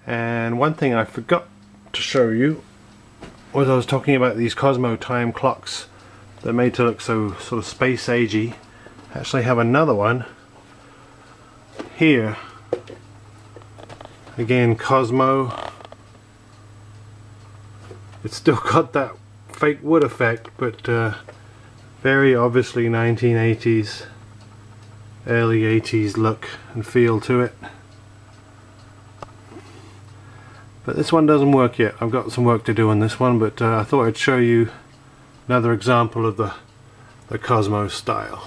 And one thing I forgot to show you was I was talking about these Cosmo time clocks that are made to look so sort of space agey. I actually have another one here. Again, Cosmo. It's still got that fake wood effect, but very obviously 1980s, early 80s look and feel to it. But this one doesn't work yet. I've got some work to do on this one, but I thought I'd show you another example of the Cosmo style.